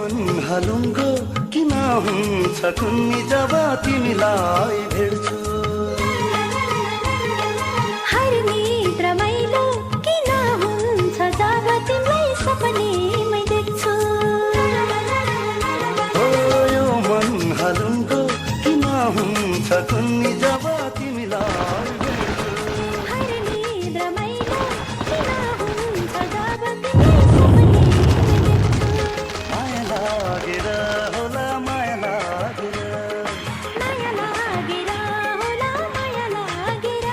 मन हलुङ्गो किन हुन्छ कुन्नी जब तिमीलाई भेट्छु हर निद्रा मैलो किन हुन्छ जब तिमीलाई सपनीमै देख्छु ओ यो मन हलुङ्गो किन हुन्छ कुन्नी जब तिमीलाई भेट्छु हर निद्रा मैलो किन हुन्छ जब तिमीलाई सपनीमै देख्छु माया लागेर होला माया लागेर माया लागेर होला माया लागेर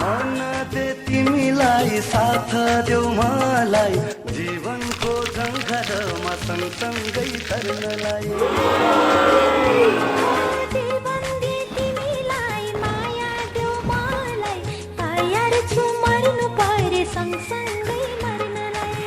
मन दे तिमीलाई साथ देऊ मलाई जीवनको झङ्झटमा सँगसँगै तर्नलाई जीवन दे तिमीलाई माया देऊ मलाई तयार छु मर्नु परे सँगसँगै मर्नलाई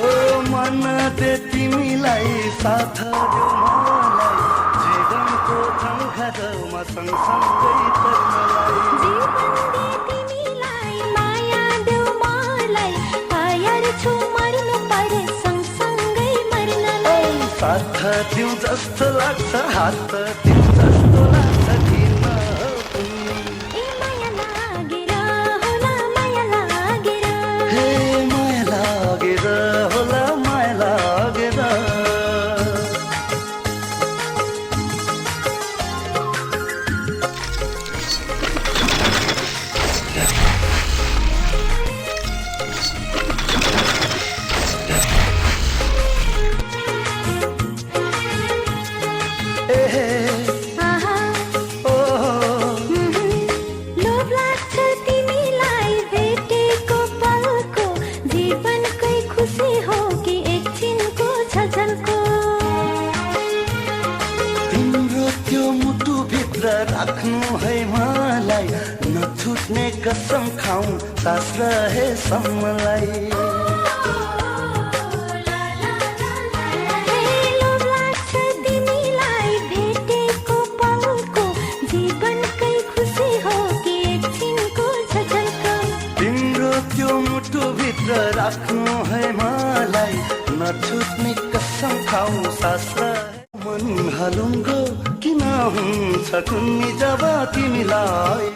ओ मन दे तिमीलाई साथ देऊ मलाई जीवनको झङ्झटमा सँगसँगै तर्नलाई जीवन दे तिमीलाई माया देऊ मलाई तयार छु मर्नु परे सँगसँगै मर्नलाई साथ दिउँ जस्तो लाग्छ हात दिउँ जस्तो लाग्छ किन पनि ए माया लागेर होला माया लागेर हे माया लागेर होला माया लागेर ए आहा ओ लोभ लाग्छ तिमीलाई भेटेको पलको जीवनकै खुसी हो कि एकछिनको छझलको तिम्रो त्यो मुटुभित्र राख्नु है मलाई नछुट्ने कसम खाउँ सास रहेसम्मलाई लोभ लाग्छ तिमीलाई भेटेको पलको जीवनकै खुसी हो कि एकछिनको छझलको तिम्रो त्यो मुटुभित्र राख्नु है मलाई नछुट्ने कसम खाउँ सास मन हलुङ्गो किन हुन्छ कुन्नी जब तिमीलाई